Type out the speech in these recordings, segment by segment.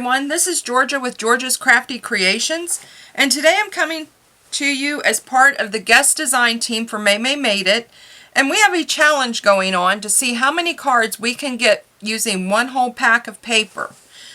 everyone, this is Georgia with Georgia's Crafty Creations, and today I'm coming to you as part of the guest design team for Maymay Made It, and we have a challenge going on to see how many cards we can get using one whole pack of paper.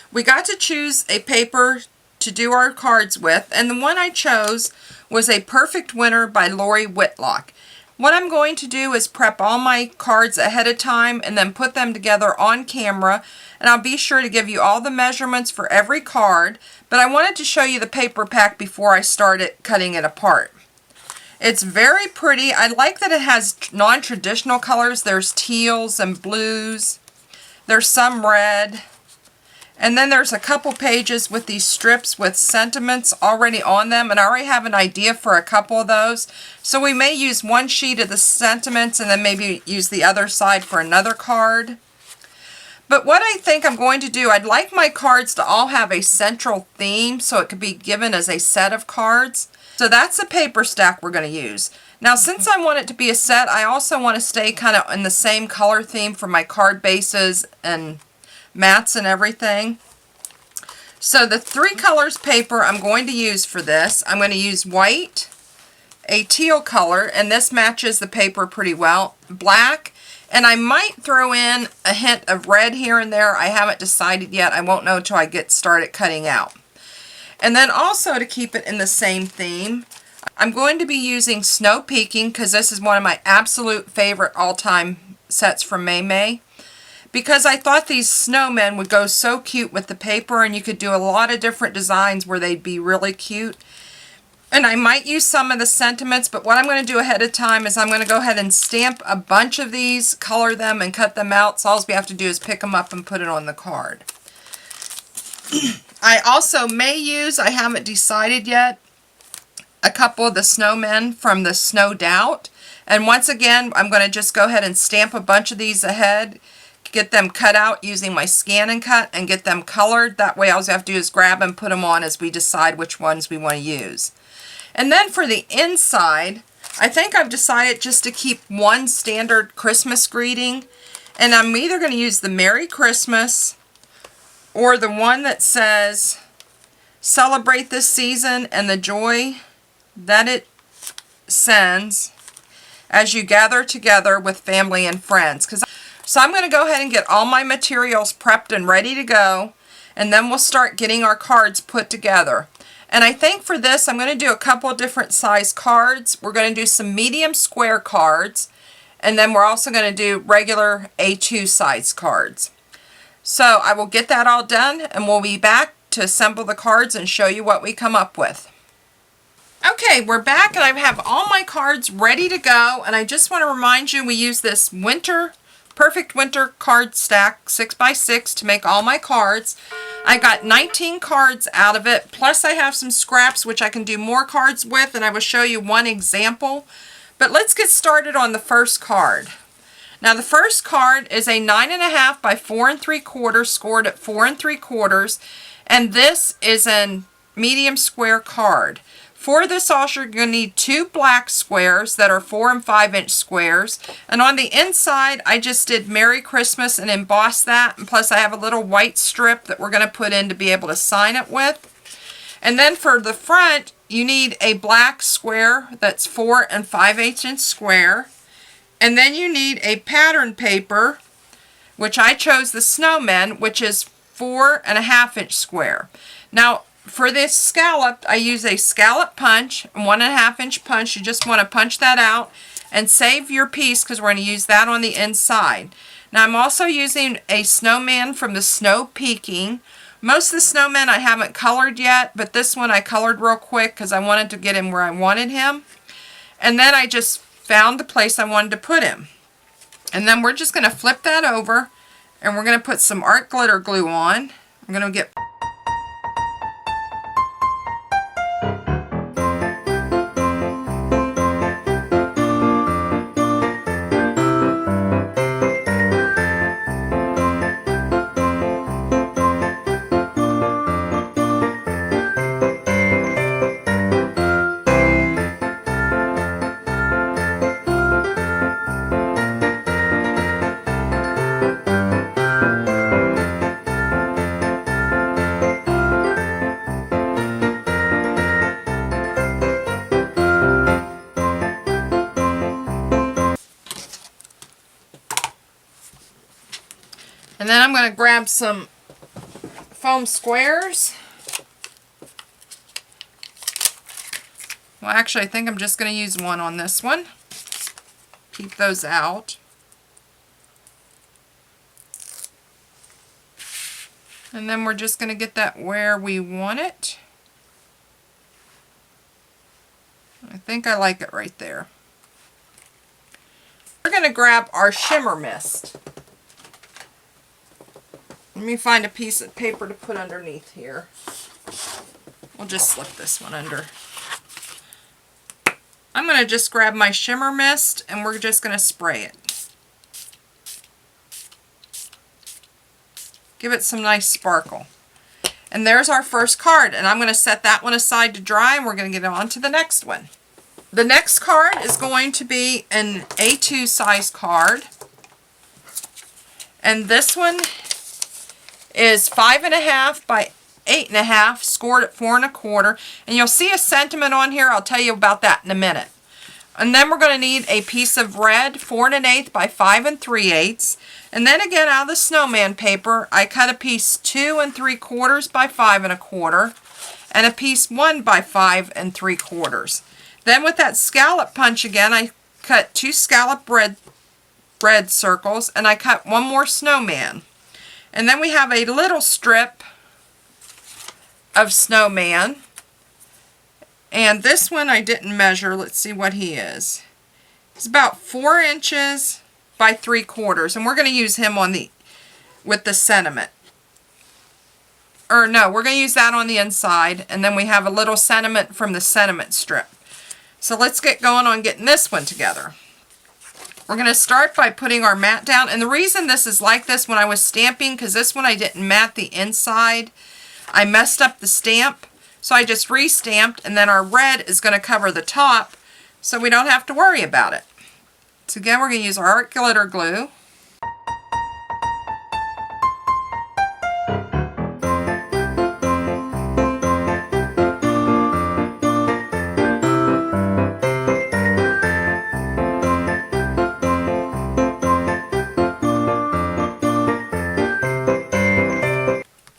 We got to choose a paper to do our cards with, and the one I chose was a Perfect Winner by Lori Whitlock. What I'm going to do is prep all my cards ahead of time and then put them together on camera, and I'll be sure to give you all the measurements for every card, but I wanted to show you the paper pack before I started cutting it apart. It's very pretty. I like that it has non-traditional colors. There's teals and blues. There's some red. And then there's a couple pages with these strips with sentiments already on them, and I already have an idea for a couple of those. So we may use one sheet of the sentiments and then maybe use the other side for another card. But what I think I'm going to do, I'd like my cards to all have a central theme so it could be given as a set of cards. So that's the paper stack we're going to use. Now, since I want it to be a set, I also want to stay kind of in the same color theme for my card bases and mats and everything. So the three colors paper I'm going to use for this, I'm going to use white, a teal color, and this matches the paper pretty well, black, and I might throw in a hint of red here and there. I haven't decided yet. I won't know until I get started cutting out. And then also to keep it in the same theme, I'm going to be using Snow Peaking because this is one of my absolute favorite all-time sets from Maymay. Because I thought these snowmen would go so cute with the paper, and you could do a lot of different designs where they'd be really cute. And I might use some of the sentiments, but what I'm going to do ahead of time is I'm going to go ahead and stamp a bunch of these, color them, and cut them out. So all we have to do is pick them up and put it on the card. I also may use, I haven't decided yet, a couple of the snowmen from the Snow Doubt. And once again, I'm going to just go ahead and stamp a bunch of these ahead, get them cut out using my scan and cut, and get them colored. That way all we have to do is grab and put them on as we decide which ones we want to use. And then for the inside, I think I've decided just to keep one standard Christmas greeting, and I'm either going to use the Merry Christmas or the one that says celebrate this season and the joy that it sends as you gather together with family and friends. So I'm going to go ahead and get all my materials prepped and ready to go, and then we'll start getting our cards put together. And I think for this I'm going to do a couple of different size cards. We're going to do some medium square cards, and then we're also going to do regular A2 size cards. So I will get that all done, and we'll be back to assemble the cards and show you what we come up with. Okay, we're back, and I have all my cards ready to go, and I just want to remind you we use this Perfect Winter card stack 6x6 to make all my cards. I got 19 cards out of it, plus I have some scraps which I can do more cards with, and I will show you one example. But let's get started on the first card. Now the first card is a 9.5 by 4 3/4 scored at 4 3/4, and this is a medium square card. For this also, you're going to need two black squares that are 4 and 5 inch squares. And on the inside, I just did Merry Christmas and embossed that. And plus, I have a little white strip that we're going to put in to be able to sign it with. And then for the front, you need a black square that's 4 and 5/8 inch square. And then you need a pattern paper, which I chose the Snowmen, which is 4.5 inch square. Now, for this scallop, I use a scallop punch, 1.5 inch punch. You just want to punch that out and save your piece because we're going to use that on the inside. Now I'm also using a snowman from the Snow Peaking. Most of the snowmen I haven't colored yet, but this one I colored real quick because I wanted to get him where I wanted him. And then I just found the place I wanted to put him. And then we're just going to flip that over, and we're going to put some art glitter glue on. I'm going to get And then I'm going to grab some foam squares. Well, actually, I think I'm just going to use one on this one. Keep those out. And then we're just going to get that where we want it. I think I like it right there. We're going to grab our shimmer mist. Let me find a piece of paper to put underneath here. We'll just slip this one under. I'm going to just grab my shimmer mist and we're just going to spray it. Give it some nice sparkle. And there's our first card, and I'm going to set that one aside to dry, and we're going to get on to the next one. The next card is going to be an A2 size card. And this one is 5.5 by 8.5, scored at 4 1/4. And you'll see a sentiment on here. I'll tell you about that in a minute. And then we're going to need a piece of red, 4 1/8 by 5 3/8. And then again, out of the snowman paper, I cut a piece 2 3/4 by 5 1/4, and a piece 1 by 5 3/4. Then with that scallop punch again, I cut 2 scallop red circles, and I cut one more snowman. And then we have a little strip of snowman. And this one I didn't measure. Let's see what he is. He's about 4 inches by 3/4, and we're going to use him on with the sentiment. Or no, we're going to use that on the inside, and then we have a little sentiment from the sentiment strip. So let's get going on getting this one together. We're going to start by putting our mat down, and the reason this is like this when I was stamping, because this one I didn't mat the inside, I messed up the stamp, so I just re-stamped, and then our red is going to cover the top, so we don't have to worry about it. So again, we're going to use our art glitter glue.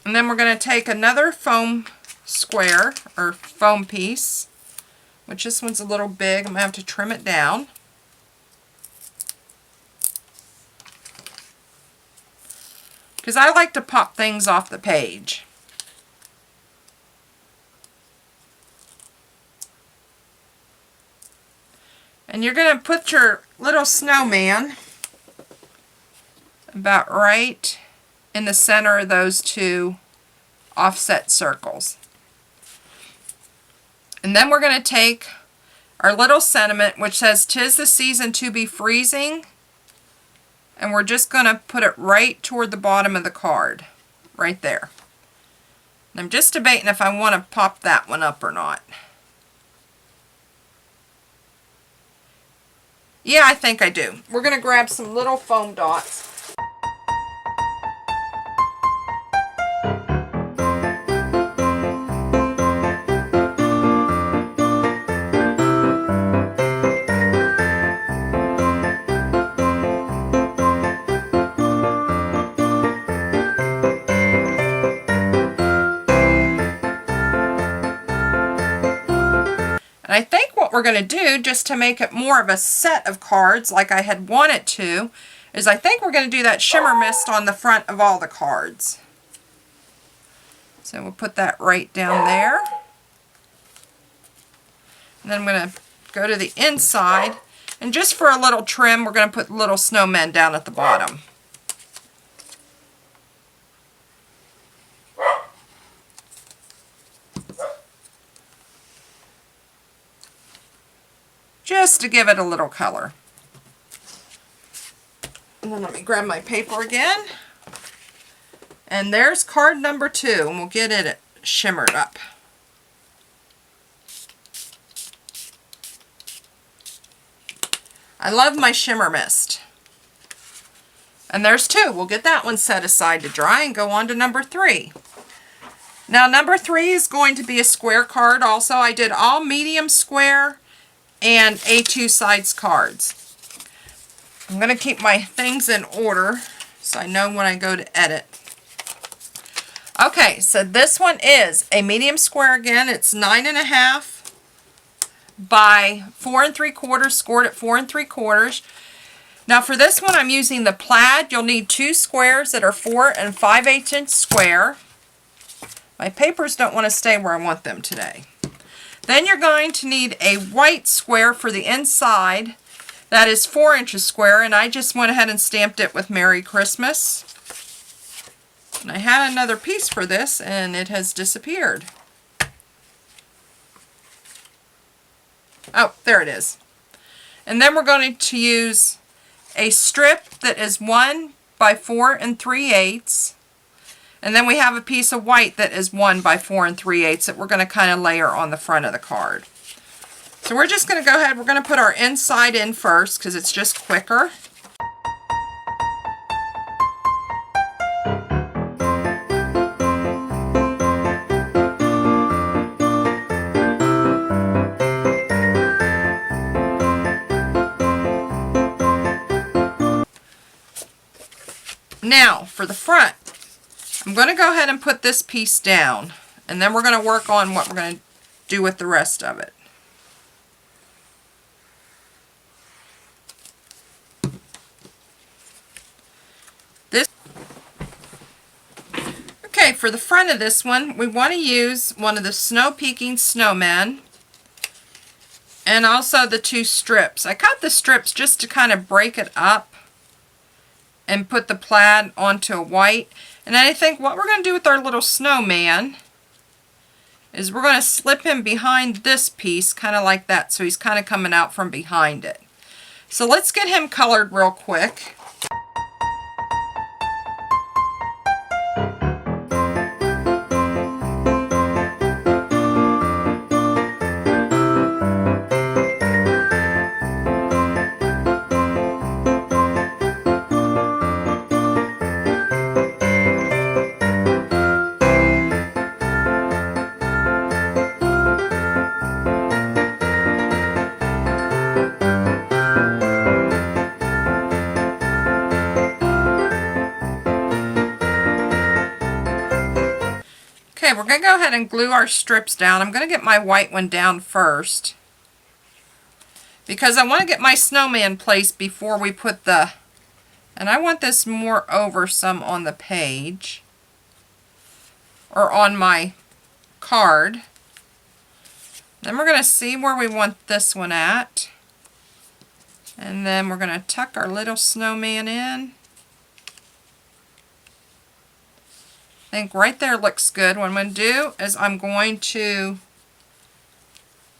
And then we're going to take another foam square, or foam piece, which this one's a little big. I'm going to have to trim it down. Because I like to pop things off the page. And you're going to put your little snowman about right in the center of those 2 offset circles. And then we're going to take our little sentiment, which says, "'Tis the season to be freezing." And we're just going to put it right toward the bottom of the card. Right there. And I'm just debating if I want to pop that one up or not. Yeah, I think I do. We're going to grab some little foam dots. I think what we're going to do, just to make it more of a set of cards like I had wanted to, is I think we're going to do that shimmer mist on the front of all the cards. So we'll put that right down there. And then I'm going to go to the inside, and just for a little trim, we're going to put little snowmen down at the bottom. Just to give it a little color. And then let me grab my paper again. And there's card number 2, and we'll get it shimmered up. I love my shimmer mist. And there's 2. We'll get that one set aside to dry and go on to number 3. Now number 3 is going to be a square card also. I did all medium square and A2 size cards. I'm going to keep my things in order so I know when I go to edit. Okay, so this one is a medium square again. It's 9.5 by 4 3/4, scored at 4 3/4. Now for this one I'm using the plaid. You'll need 2 squares that are 4 5/8 inch square. My papers don't want to stay where I want them today. Then you're going to need a white square for the inside. That is 4 inches square, and I just went ahead and stamped it with Merry Christmas. And I had another piece for this, and it has disappeared. Oh, there it is. And then we're going to use a strip that is 1 by 4 3/8. And then we have a piece of white that is 1 by 4 3/8 that we're going to kind of layer on the front of the card. So we're just going to go ahead, we're going to put our inside in first because it's just quicker. Now for the front, I'm going to go ahead and put this piece down, and then we're going to work on what we're going to do with the rest of it. Okay, for the front of this one, we want to use one of the snow peeking snowmen and also the 2 strips. I cut the strips just to kind of break it up and put the plaid onto a white. And I think what we're going to do with our little snowman is we're going to slip him behind this piece, kind of like that, so he's kind of coming out from behind it. So let's get him colored real quick. Okay, we're going to go ahead and glue our strips down. I'm going to get my white one down first because I want to get my snowman placed before we put the, and I want this more over some on the page or on my card. Then we're going to see where we want this one at, and then we're going to tuck our little snowman in. I think right there looks good. What I'm going to do is I'm going to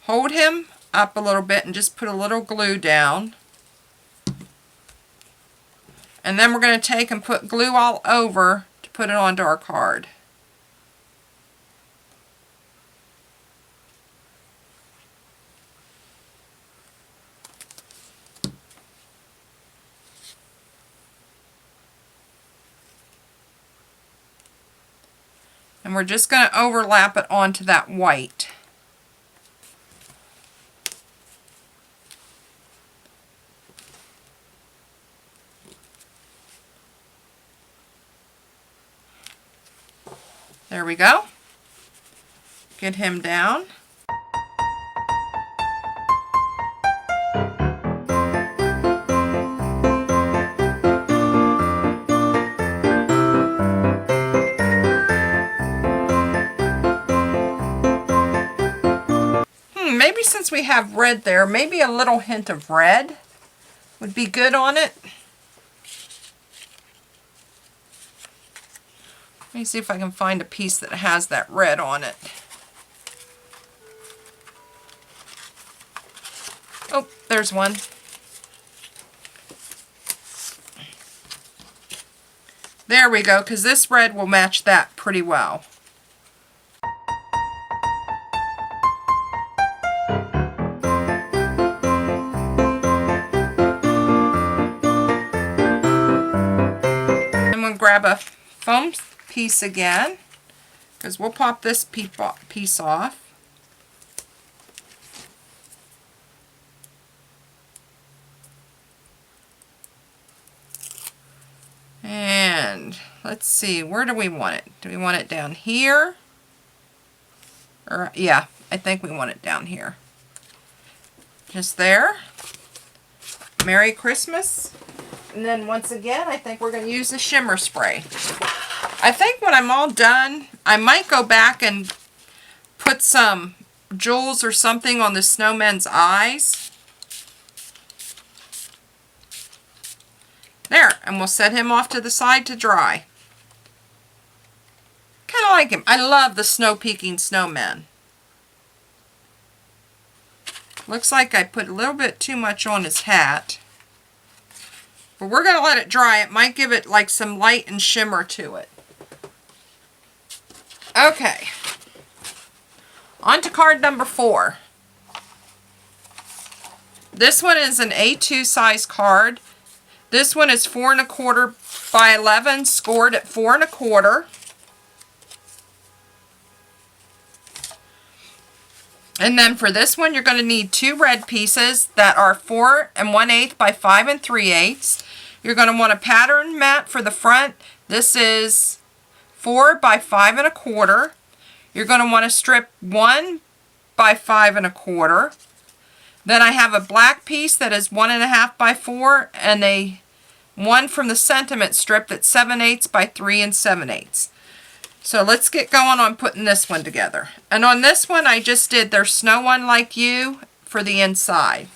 hold him up a little bit and just put a little glue down. And then we're going to take and put glue all over to put it onto our card. And we're just going to overlap it onto that white. There we go. Get him down. Maybe since we have red there, maybe a little hint of red would be good on it. Let me see if I can find a piece that has that red on it. Oh, there's one. There we go, because this red will match that pretty well. I'm going to grab a foam piece again, because we'll pop this piece off. And let's see, where do we want it? Do we want it down here? Or, yeah, I think we want it down here. Just there. Merry Christmas. And then once again, I think we're going to use the shimmer spray. I think when I'm all done, I might go back and put some jewels or something on the snowman's eyes. There, and we'll set him off to the side to dry. Kind of like him. I love the snow peeking snowmen. Looks like I put a little bit too much on his hat. But we're going to let it dry. It might give it like some light and shimmer to it. Okay. On to card number 4. This one is an A2 size card. This one is 4 1/4 by 11, scored at 4 1/4. And then for this one, you're going to need 2 red pieces that are 4 1/8 by 5 3/8. You're going to want a pattern mat for the front. This is 4 by 5 1/4. You're going to want to strip 1 by 5 1/4. Then I have a black piece that is 1 1/2 by 4 and a one from the sentiment strip that's 7/8 by 3 7/8. So let's get going on putting this one together. And on this one I just did There's Snow One Like You for the inside.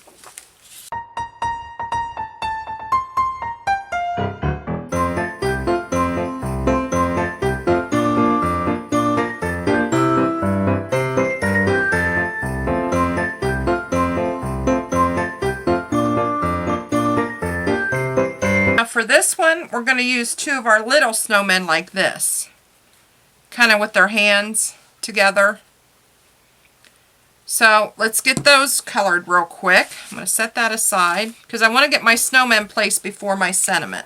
For this one, we're going to use 2 of our little snowmen like this. Kind of with their hands together. So let's get those colored real quick. I'm going to set that aside because I want to get my snowmen placed before my sentiment.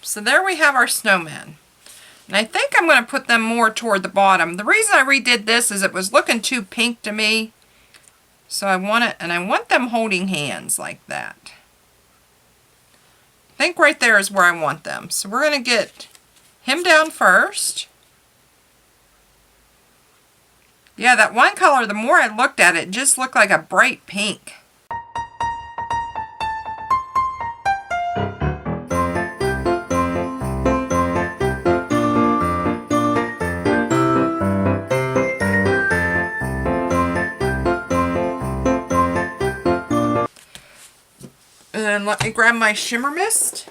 So there we have our snowmen. And I think I'm going to put them more toward the bottom. The reason I redid this is it was looking too pink to me. So I want it, and I want them holding hands like that. I think right there is where I want them. So we're going to get him down first. Yeah, that one color, the more I looked at it, it just looked like a bright pink. And let me grab my shimmer mist.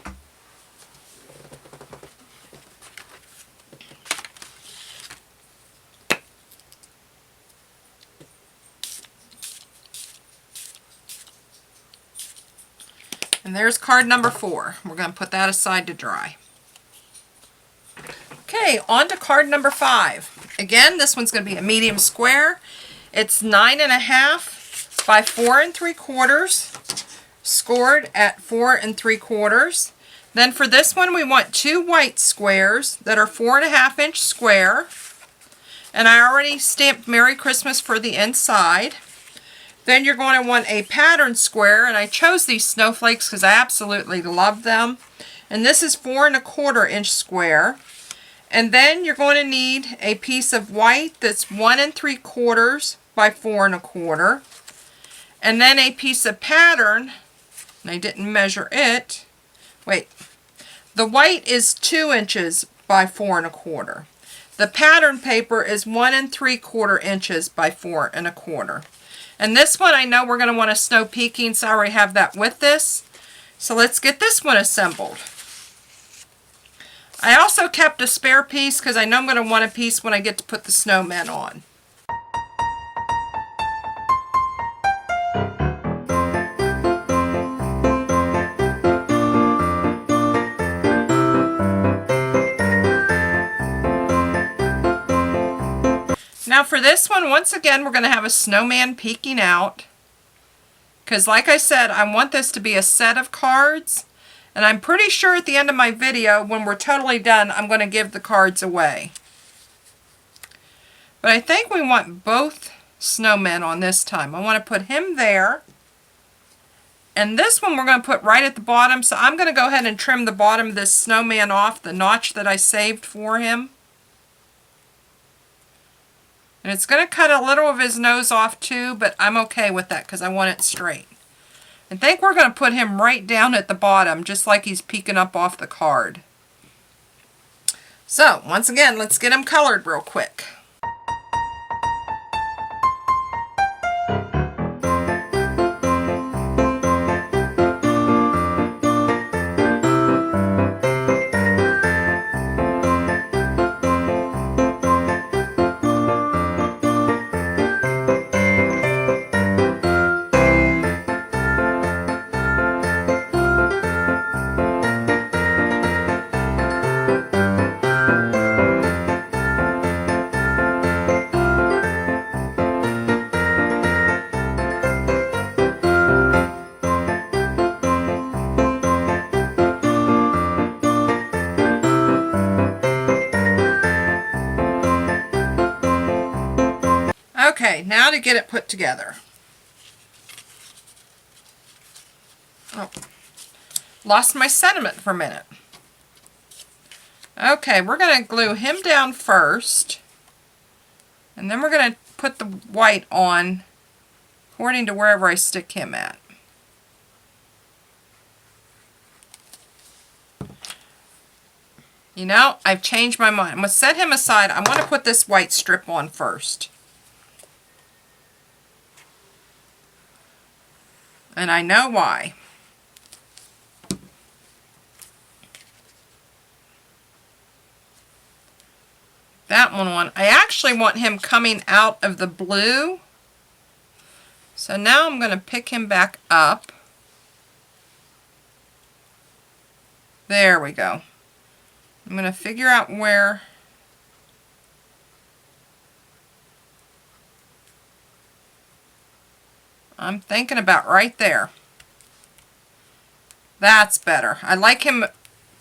And there's card number 4. We're going to put that aside to dry. Okay, on to card number 5. Again, this one's going to be a medium square. It's 9 1/2 by 4 3/4. Scored at 4 3/4. Then for this one we want 2 white squares that are 4 1/2 inch square. And I already stamped Merry Christmas for the inside. Then you're going to want a pattern square, and I chose these snowflakes because I absolutely love them. And this is 4 1/4 inch square. And then you're going to need a piece of white that's 1 3/4 by 4 1/4. And then a piece of pattern. And I didn't measure it. Wait. The white is 2 inches by 4 1/4. The pattern paper is 1 3/4 inches by 4 1/4. And this one I know we're going to want a snow peeking, so I already have that with this. So let's get this one assembled. I also kept a spare piece because I know I'm going to want a piece when I get to put the snowmen on. Now for this one, once again, we're going to have a snowman peeking out. Because like I said, I want this to be a set of cards. And I'm pretty sure at the end of my video, when we're totally done, I'm going to give the cards away. But I think we want both snowmen on this time. I want to put him there. And this one we're going to put right at the bottom. So I'm going to go ahead and trim the bottom of this snowman off, the notch that I saved for him. And it's going to cut a little of his nose off too, but I'm okay with that because I want it straight. I think we're going to put him right down at the bottom, just like he's peeking up off the card. So, once again, let's get him colored real quick. Okay, now to get it put together. Oh, lost my sentiment for a minute. Okay, we're going to glue him down first. And then we're going to put the white on according to wherever I stick him at. You know, I've changed my mind. I'm going to set him aside. I want to put this white strip on first. And I know why. That one on. I actually want him coming out of the blue. So now I'm going to pick him back up. There we go. I'm going to figure out where I'm thinking about right there. That's better. I like him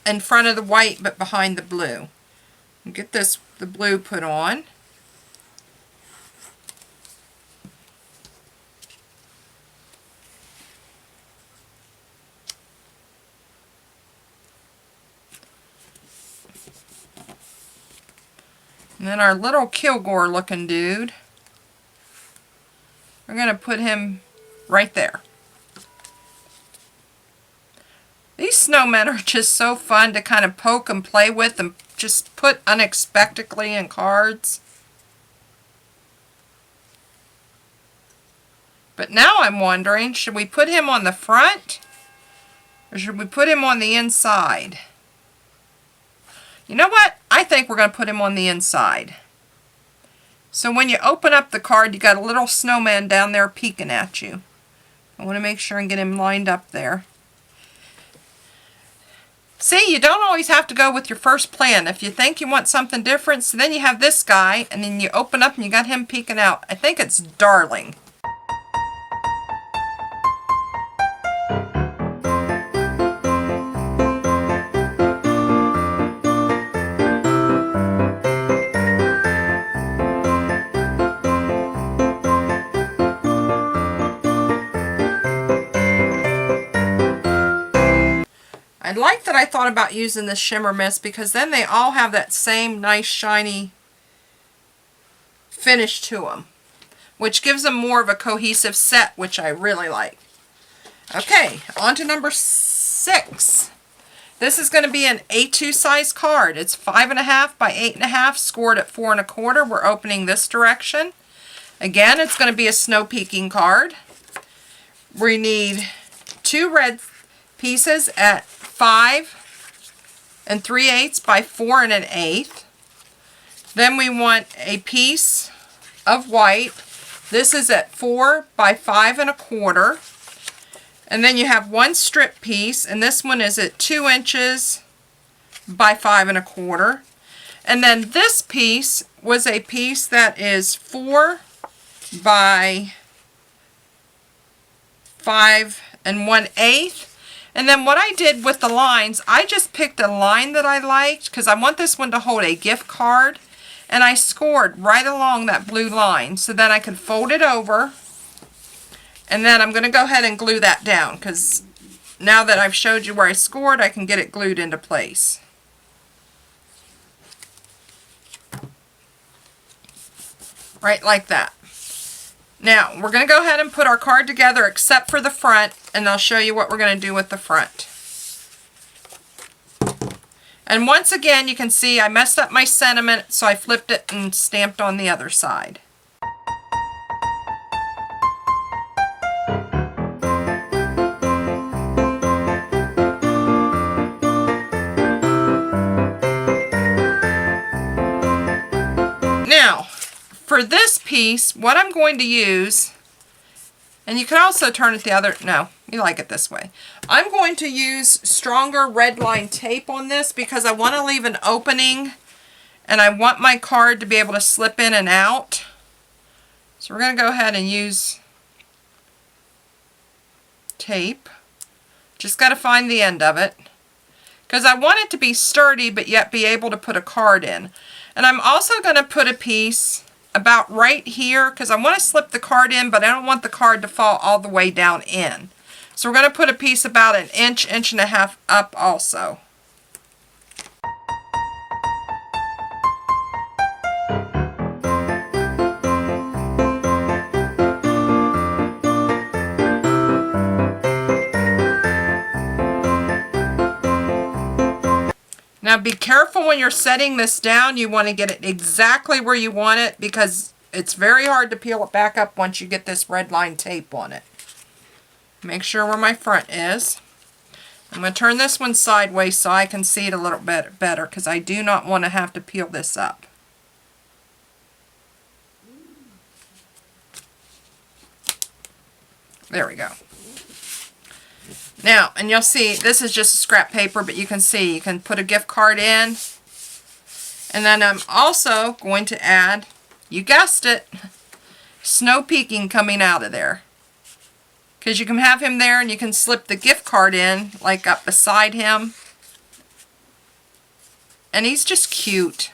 in front of the white but behind the blue. Get the blue put on. And then our little Kilgore looking dude, we're going to put him right there. These snowmen are just so fun to kind of poke and play with and just put unexpectedly in cards. But now I'm wondering, should we put him on the front or should we put him on the inside? You know what? I think we're going to put him on the inside. So when you open up the card, you got a little snowman down there peeking at you. I want to make sure and get him lined up there. See, you don't always have to go with your first plan. If you think you want something different, so then you have this guy, and then you open up and you got him peeking out. I think it's darling. I like that I thought about using this shimmer mist because then they all have that same nice shiny finish to them, which gives them more of a cohesive set, which I really like. Okay, on to number 6. This is going to be an A2 size card. It's 5.5 by 8.5, scored at 4 1/4. We're opening this direction. Again, it's going to be a snow peeking card. We need 2 red pieces at 5 3/8 by 4 1/8. Then we want a piece of white. This is at 4 by 5 1/4. And then you have one strip piece, and this one is at 2 inches by 5 1/4. And then this piece was a piece that is 4 by 5 1/8. And then what I did with the lines, I just picked a line that I liked because I want this one to hold a gift card. And I scored right along that blue line. So then I could fold it over. And then I'm going to go ahead and glue that down because now that I've showed you where I scored, I can get it glued into place. Right like that. Now, we're going to go ahead and put our card together except for the front, and I'll show you what we're going to do with the front. And once again, you can see I messed up my sentiment, so I flipped it and stamped on the other side. Now, for this piece, what I'm going to use, and you can also turn it the other, no, you like it this way. I'm going to use stronger red line tape on this because I want to leave an opening and I want my card to be able to slip in and out. So we're going to go ahead and use tape. Just got to find the end of it because I want it to be sturdy but yet be able to put a card in. And I'm also going to put a piece about right here because I want to slip the card in, but I don't want the card to fall all the way down in. So we're going to put a piece about an inch, 1.5 inches up also. Now be careful when you're setting this down. You want to get it exactly where you want it because it's very hard to peel it back up once you get this red line tape on it. Make sure where my front is. I'm going to turn this one sideways so I can see it a little bit better because I do not want to have to peel this up. There we go. Now, and you'll see, this is just scrap paper, but you can see, you can put a gift card in. And then I'm also going to add, you guessed it, snow peeking coming out of there. Because you can have him there and you can slip the gift card in, like up beside him. And he's just cute.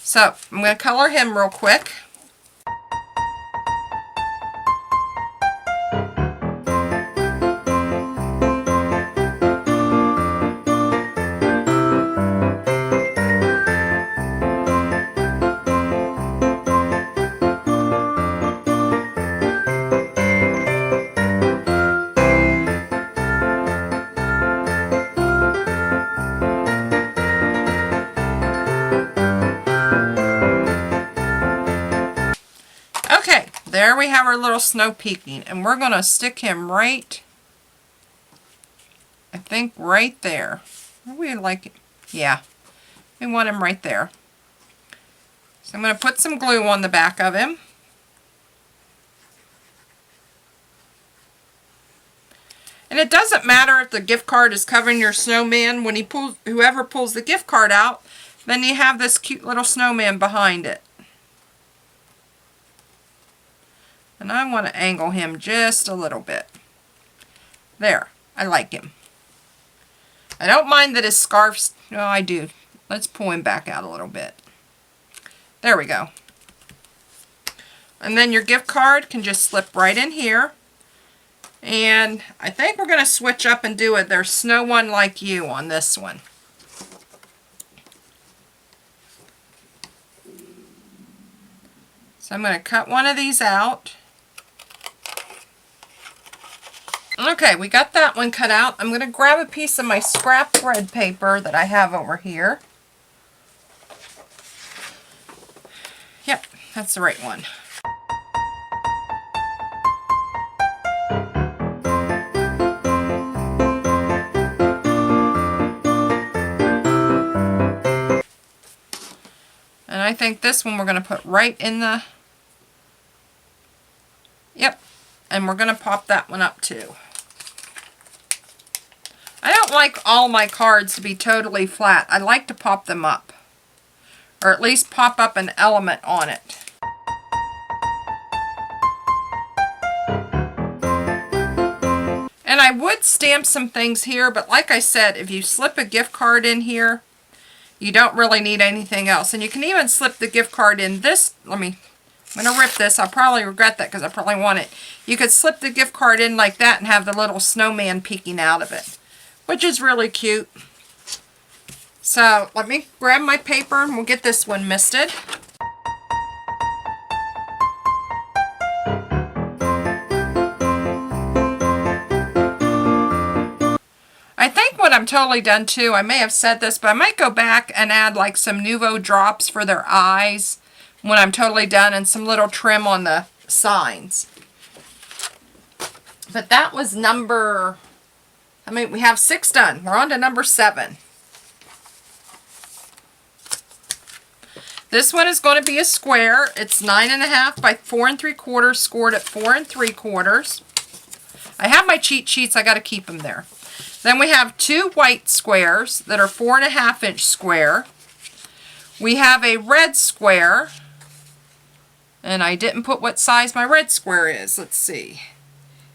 So, I'm going to color him real quick. There we have our little snow peeking, and we're going to stick him right, I think right there. We like it. Yeah, we want him right there. So I'm going to put some glue on the back of him. And it doesn't matter if the gift card is covering your snowman. When he pulls, whoever pulls the gift card out, then you have this cute little snowman behind it. And I want to angle him just a little bit. There, I like him. I don't mind that his scarf's, no, I do. Let's pull him back out a little bit. There we go. And then your gift card can just slip right in here. And I think we're going to switch up and do it. There's Snow One Like You on this one. So I'm going to cut one of these out. Okay, we got that one cut out. I'm going to grab a piece of my scrap thread paper that I have over here. Yep, that's the right one. think this one we're going to put right in the... Yep. And we're going to pop that one up too. I don't like all my cards to be totally flat. I like to pop them up. Or at least pop up an element on it. And I would stamp some things here, but like I said, if you slip a gift card in here, you don't really need anything else. And you can even slip the gift card in this. I'm going to rip this. I'll probably regret that because I probably want it. You could slip the gift card in like that and have the little snowman peeking out of it, which is really cute. So let me grab my paper and we'll get this one misted. I think when I'm totally done too, I may have said this, but I might go back and add like some Nuvo drops for their eyes when I'm totally done and some little trim on the signs. But that was number, we have 6 done. We're on to number 7. This one is going to be a square. It's 9.5 by 4 3/4, scored at 4 3/4. I have my cheat sheets. I got to keep them there. Then we have 2 white squares that are 4.5 inch square. We have a red square, and I didn't put what size my red square is. Let's see.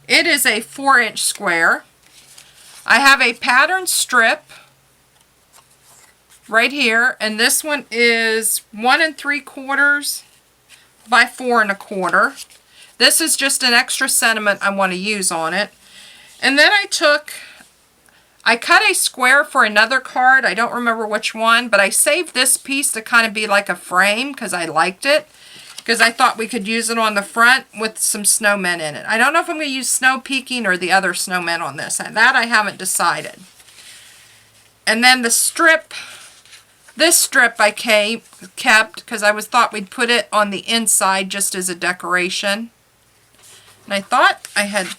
It is a 4 inch square. I have a pattern strip right here, and this one is 1 3/4 by 4 1/4. This is just an extra sentiment I want to use on it. And then I cut a square for another card. I don't remember which one, but I saved this piece to kind of be like a frame because I liked it. Because I thought we could use it on the front with some snowmen in it. I don't know if I'm going to use snow peeking or the other snowmen on this. That I haven't decided. And then the strip, this strip I kept because I thought we'd put it on the inside just as a decoration. And I thought I had,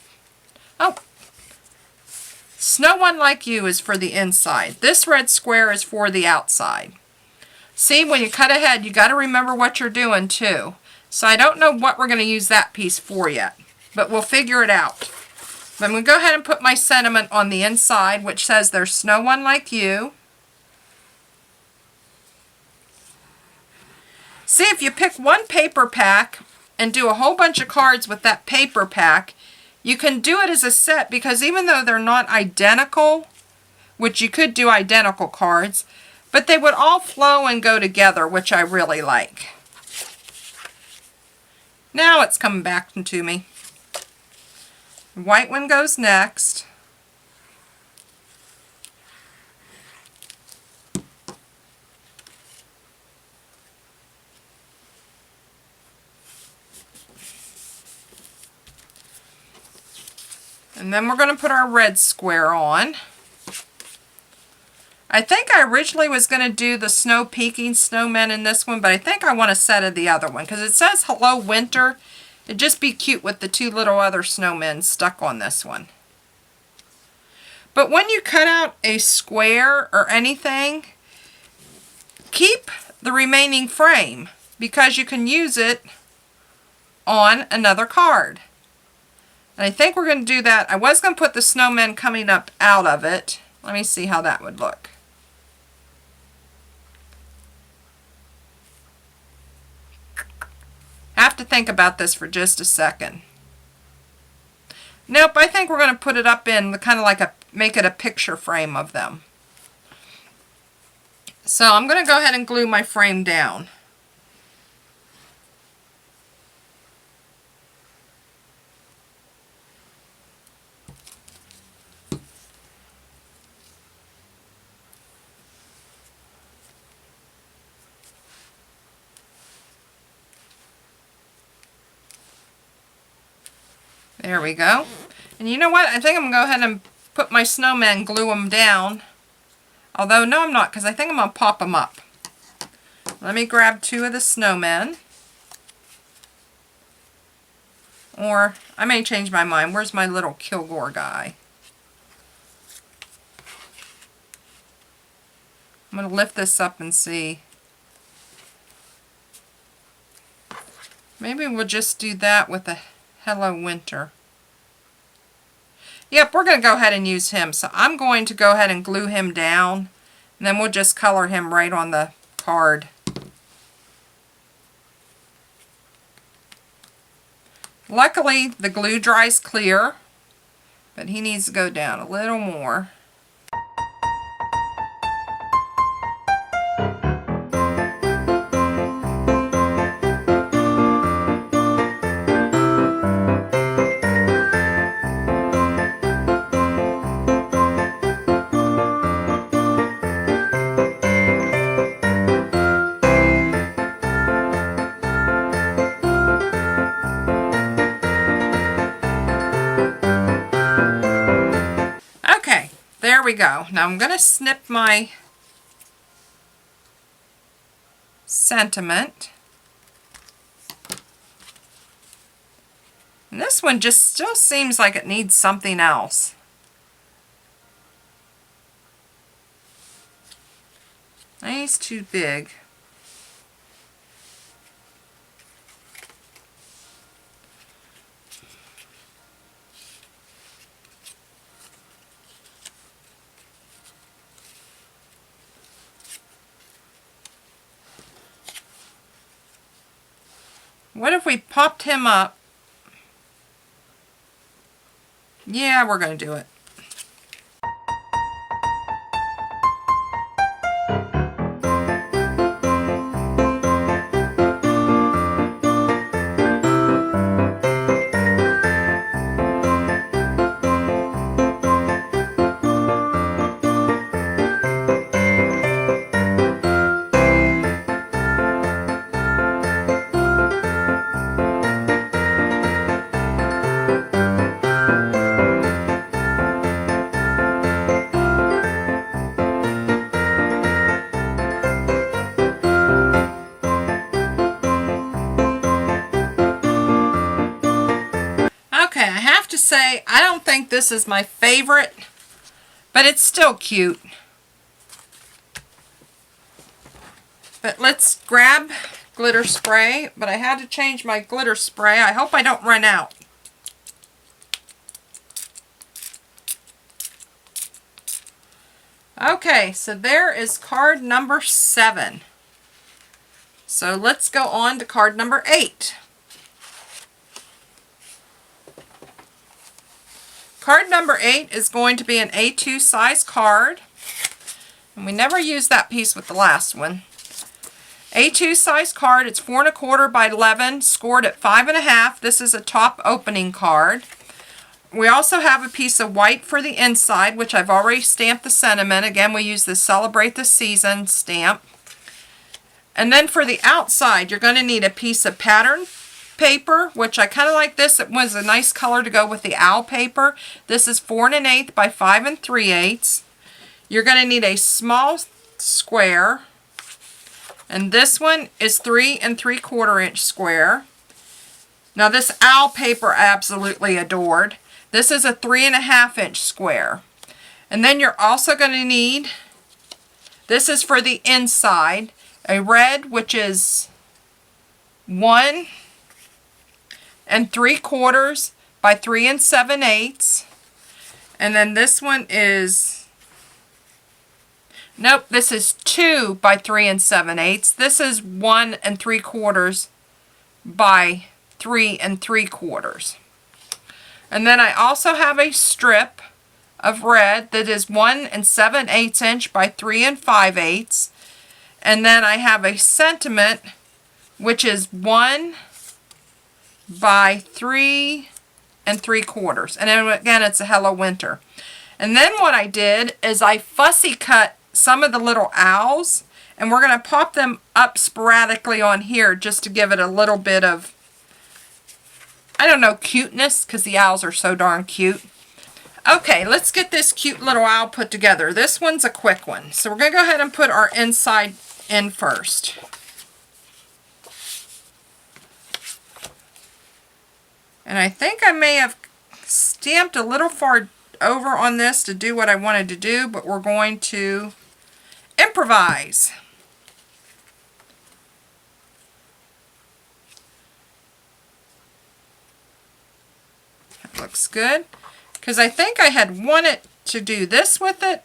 Snow One Like You is for the inside. This red square is for the outside. See, when you cut ahead, you got to remember what you're doing too. So I don't know what we're going to use that piece for yet, but we'll figure it out. I'm going to go ahead and put my sentiment on the inside, which says there's Snow One Like You. See, if you pick one paper pack and do a whole bunch of cards with that paper pack, you can do it as a set because even though they're not identical, which you could do identical cards, but they would all flow and go together, which I really like. Now it's coming back to me. The white one goes next. And then we're going to put our red square on. I think I originally was going to do the snow peeking snowmen in this one, but I think I want a set of the other one because it says Hello Winter. It'd just be cute with the 2 little other snowmen stuck on this one. But when you cut out a square or anything, keep the remaining frame because you can use it on another card. And I think we're going to do that. I was going to put the snowmen coming up out of it. Let me see how that would look. I have to think about this for just a second. Nope, I think we're going to put it up in kind of like make it a picture frame of them. So I'm going to go ahead and glue my frame down. There we go. And you know what? I think I'm going to go ahead and put my snowmen, glue them down. Although, no I'm not, because I think I'm going to pop them up. Let me grab 2 of the snowmen. Or, I may change my mind. Where's my little Kilgore guy? I'm going to lift this up and see. Maybe we'll just do that with a Hello Winter. Yep, we're going to go ahead and use him. So I'm going to go ahead and glue him down. And then we'll just color him right on the card. Luckily, the glue dries clear, but he needs to go down a little more. There we go. Now I'm going to snip my sentiment. And this one just still seems like it needs something else. He's too big. What if we popped him up? Yeah, we're going to do it. Okay, I have to say, I don't think this is my favorite, but it's still cute. But let's grab glitter spray, but I had to change my glitter spray. I hope I don't run out. Okay, so there is card number 7. So let's go on to card number 8. Card number 8 is going to be an A2 size card. And we never used that piece with the last one. A2 size card, it's 4 1/4 by 11, scored at 5 1/2. This is a top opening card. We also have a piece of white for the inside, which I've already stamped the sentiment. Again, we use the Celebrate the Season stamp. And then for the outside, you're going to need a piece of pattern paper, which I kind of like this. It was a nice color to go with the owl paper. This is 4 1/8 by 5 3/8. You're going to need a small square, and this one is 3 3/4 inch square. Now this owl paper I absolutely adored. This is a 3 1/2 inch square. And then you're also going to need, this is for the inside, a red, which is 1 3/4 by 3 7/8. And then this one is, nope, this is 2 by 3 7/8. This is 1 3/4 by 3 3/4. And then I also have a strip of red that is 1 7/8 inch by 3 5/8. And then I have a sentiment, which is 1 by 3 3/4. And then again, it's a Hello Winter. And then what I did is I fussy cut some of the little owls, and we're going to pop them up sporadically on here just to give it a little bit of, I don't know, cuteness, because the owls are so darn cute. Okay, let's get this cute little owl put together. This one's a quick one. So we're going to go ahead and put our inside in first. And I think I may have stamped a little far over on this to do what I wanted to do, but we're going to improvise. looks good. Because I think I had wanted to do this with it.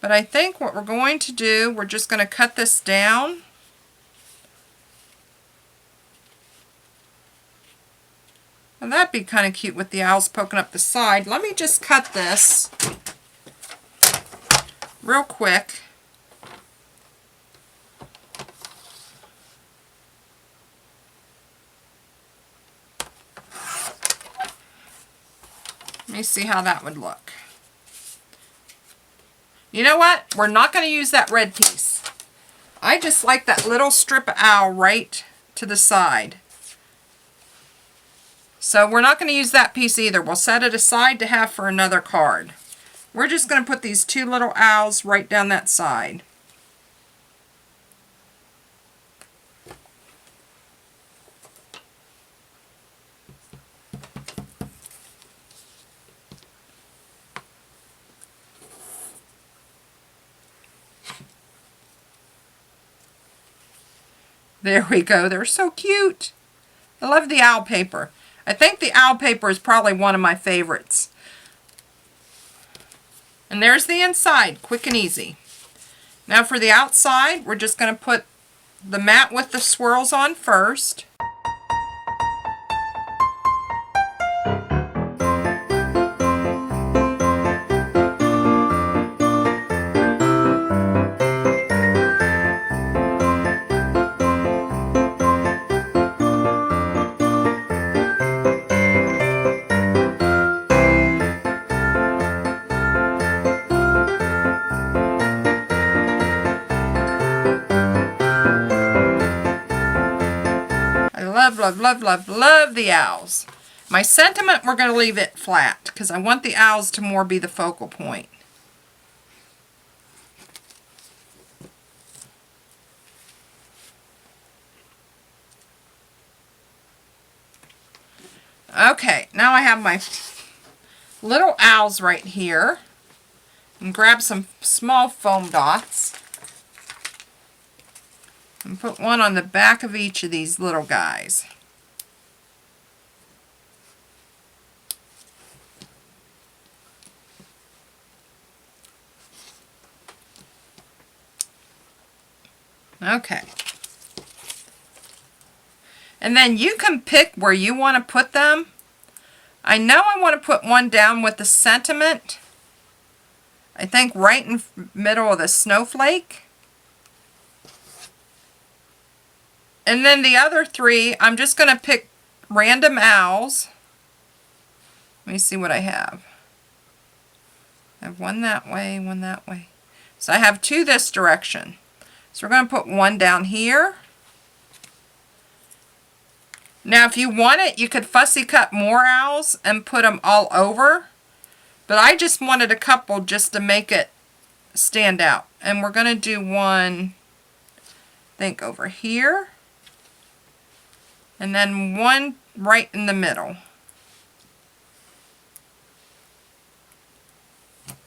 But I think what we're going to do, we're just going to cut this down. And that'd be kind of cute with the owls poking up the side. Let me just cut this real quick. Let me see how that would look. You know what? We're not going to use that red piece. I just like that little strip of owl right to the side. So we're not going to use that piece either. We'll set it aside to have for another card. We're just going to put these two little owls right down that side. There we go. They're so cute. I love the owl paper. I think the owl paper is probably one of my favorites. And there's the inside, quick and easy. Now for the outside, we're just going to put the mat with the swirls on first. Love the owls. My sentiment, we're going to leave it flat because I want the owls to more be the focal point. Okay, now I have my little owls right here. And grab some small foam dots. And put one on the back of each of these little guys. Okay. And then you can pick where you want to put them. I know I want to put one down with the sentiment. I think right in the middle of the snowflake. And then the other three, I'm just going to pick random owls. Let me see what I have. I have one that way, one that way. So I have two this direction. So we're going to put one down here. Now if you want it, you could fussy cut more owls and put them all over. But I just wanted a couple just to make it stand out. And we're going to do one, I think, over here. And then one right in the middle.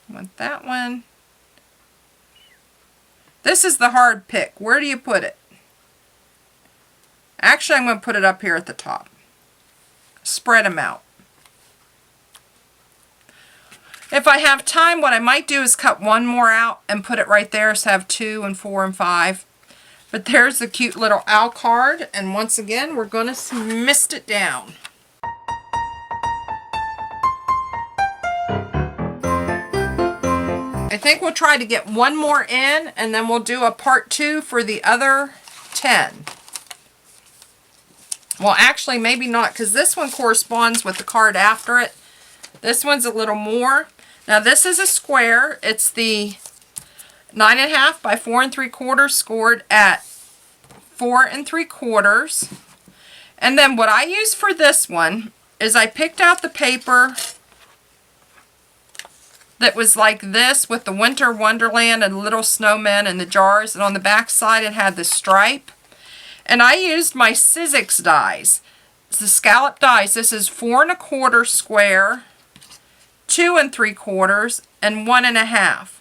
Want that one. This is the hard pick. Where do you put it? Actually, I'm going to put it up here at the top. Spread them out. If I have time, what I might do is cut one more out and put it right there, so I have 2 and 4 and 5. But there's the cute little owl card, and once again, we're going to mist it down. I think we'll try to get one more in, and then we'll do a part 2 for the other 10. Well, actually, maybe not, because this one corresponds with the card after it. This one's a little more. Now, this is a square. It's the 9.5 by 4 3/4 scored at 4 3/4. And then what I use for this one is I picked out the paper that was like this with the Winter Wonderland and little snowmen and the jars, and on the back side it had the stripe. And I used my Sizzix dies. It's the scallop dies. This is 4 1/4 square, 2 3/4, and 1 1/2.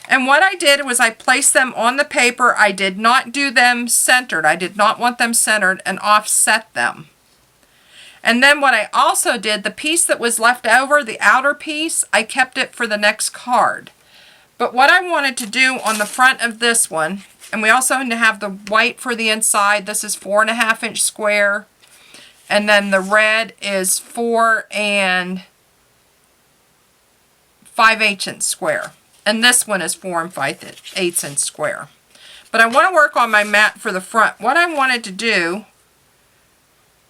And what I did was I placed them on the paper. I did not do them centered. I did not want them centered, and offset them. And then what I also did, the piece that was left over, the outer piece, I kept it for the next card. But what I wanted to do on the front of this one, and we also need to have the white for the inside. This is 4.5 inch square. And then the red is 4 5/8 inch square. And this one is 4 5/8 inch square. But I want to work on my mat for the front. What I wanted to do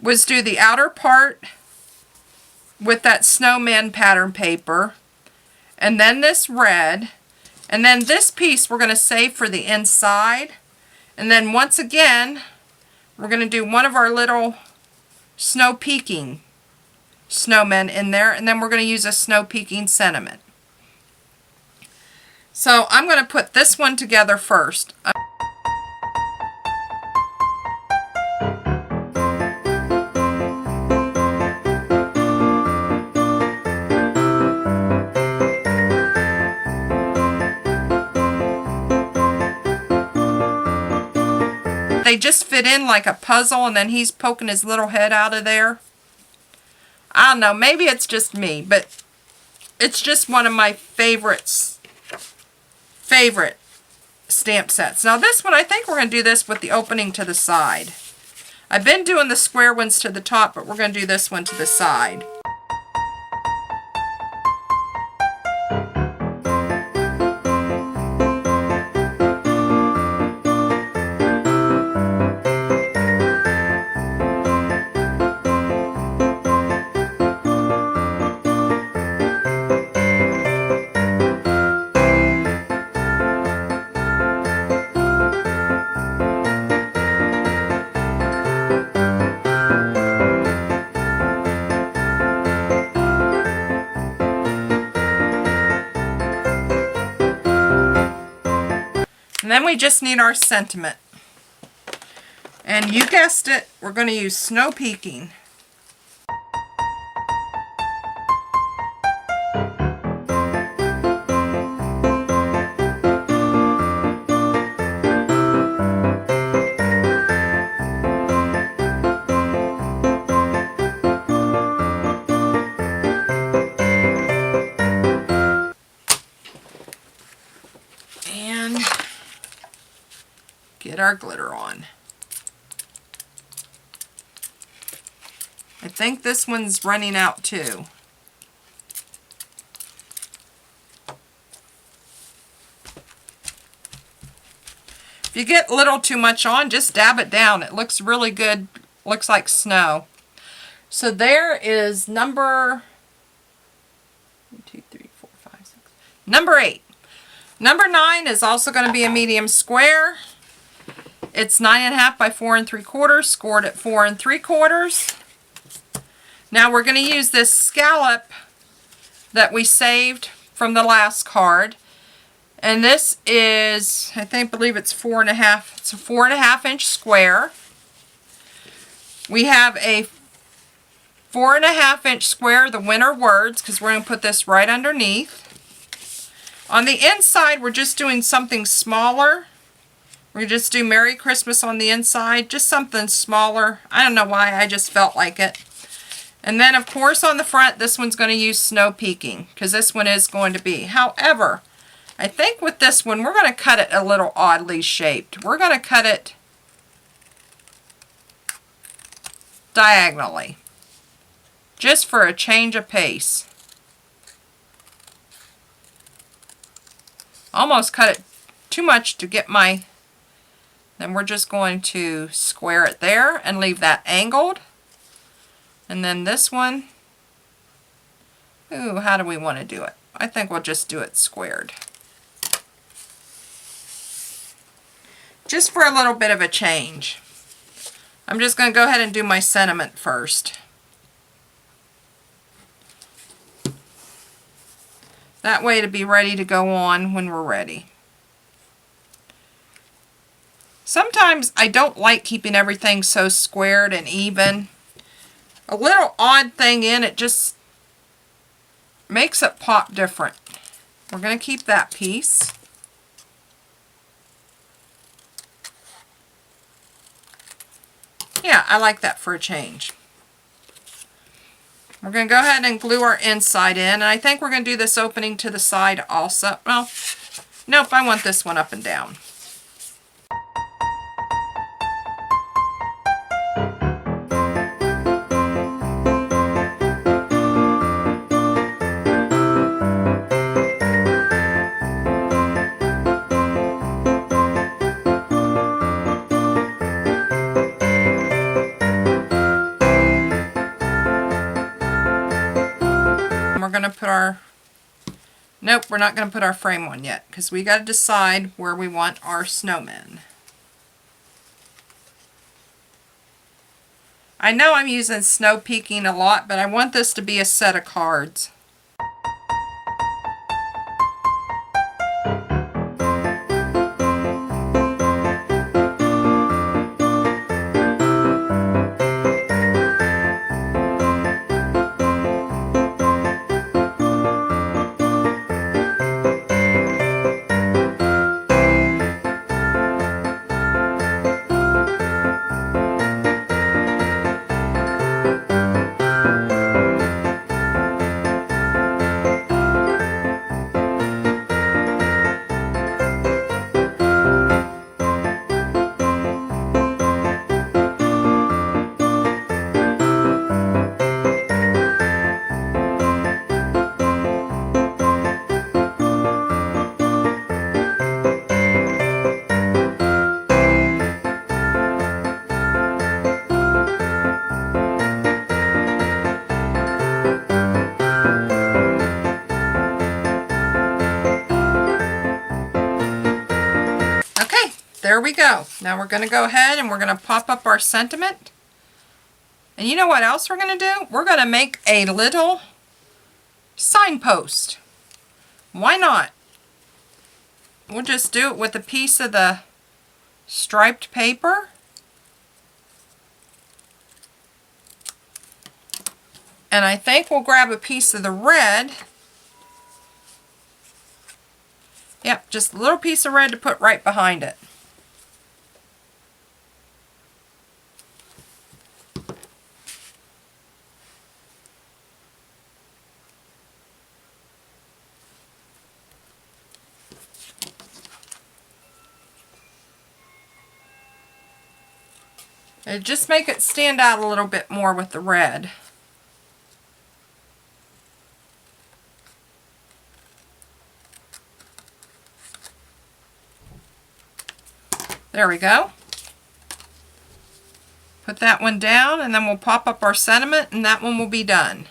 was do the outer part with that snowman pattern paper, and then this red, and then this piece we're going to save for the inside. And then once again, we're going to do one of our little snow peaking snowmen in there, and then we're going to use a snow peaking sentiment. So I'm going to put this one together first. They just fit in like a puzzle, and then he's poking his little head out of there. I don't know, maybe it's just me, but it's just one of my favorite stamp sets. Now this one, I think we're going to do this with the opening to the side. I've been doing the square ones to the top, but we're going to do this one to the side. And then we just need our sentiment. And you guessed it, we're going to use snow peaking. Get our glitter on. I think this one's running out too. If you get a little too much on, just dab it down. It looks really good. Looks like snow. So there is number 8. Number 9 is also going to be a medium square. It's 9.5 by 4 3/4, scored at 4 3/4. Now we're going to use this scallop that we saved from the last card. And this is, I believe it's 4.5. It's a 4.5 inch square. We have a 4.5 inch square, the winter words, because we're going to put this right underneath. On the inside, we're just doing something smaller. We just do Merry Christmas on the inside, just something smaller. I don't know why, I just felt like it. And then, of course, on the front, this one's going to use snow peaking, because this one is going to be. However, I think with this one, we're going to cut it a little oddly shaped. We're going to cut it diagonally, just for a change of pace. Almost cut it too much to get my... Then we're just going to square it there and leave that angled. And then this one, ooh, how do we want to do it? I think we'll just do it squared. Just for a little bit of a change. I'm just going to go ahead and do my sentiment first. That way to be ready to go on when we're ready. Sometimes I don't like keeping everything so squared and even. A little odd thing in it just makes it pop different. We're going to keep that piece. Yeah, I like that for a change. We're going to go ahead and glue our inside in, and I think we're going to do this opening to the side also. Well, nope, I want this one up and down. We're going to put our, nope, we're not going to put our frame on yet because we got to decide where we want our snowmen. I know I'm using snow peeking a lot, but I want this to be a set of cards. There we go. Now we're going to go ahead and we're going to pop up our sentiment. And you know what else we're going to do? We're going to make a little signpost. Why not? We'll just do it with a piece of the striped paper. And I think we'll grab a piece of the red. Yep, just a little piece of red to put right behind it. And just make it stand out a little bit more with the red. There we go. Put that one down and then we'll pop up our sentiment and that one will be done.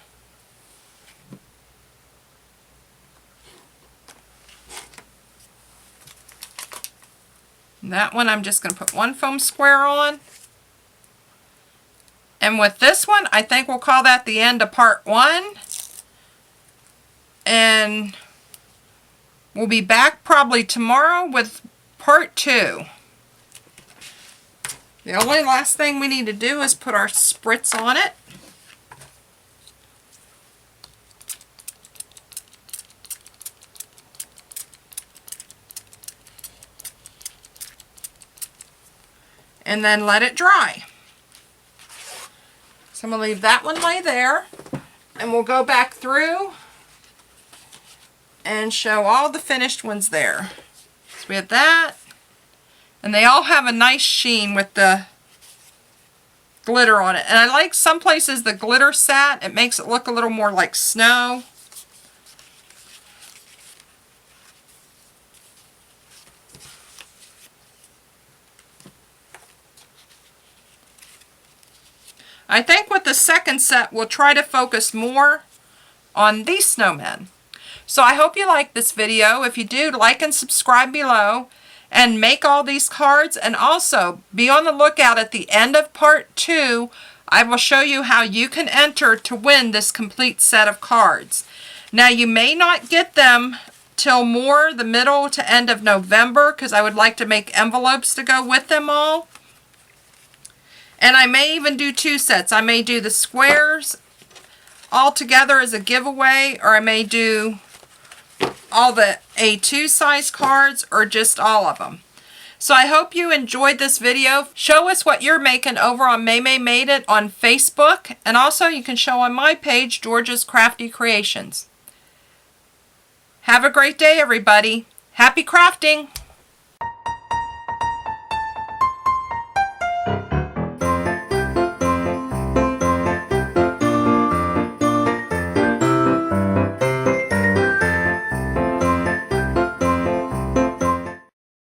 And that one I'm just going to put one foam square on. And with this one, I think we'll call that the end of part 1. And we'll be back probably tomorrow with part 2. The only last thing we need to do is put our spritz on it. And then let it dry. So I'm going to leave that one lay there, and we'll go back through and show all the finished ones there. So we have that, and they all have a nice sheen with the glitter on it. And I like some places the glitter sat. It makes it look a little more like snow. I think with the second set, we'll try to focus more on these snowmen. So I hope you like this video. If you do, like and subscribe below and make all these cards. And also be on the lookout at the end of part 2. I will show you how you can enter to win this complete set of cards. Now you may not get them till more the middle to end of November because I would like to make envelopes to go with them all. And I may even do 2 sets. I may do the squares all together as a giveaway, or I may do all the A2 size cards, or just all of them. So I hope you enjoyed this video. Show us what you're making over on Maymay Made It on Facebook. And also you can show on my page, George's Crafty Creations. Have a great day, everybody. Happy crafting!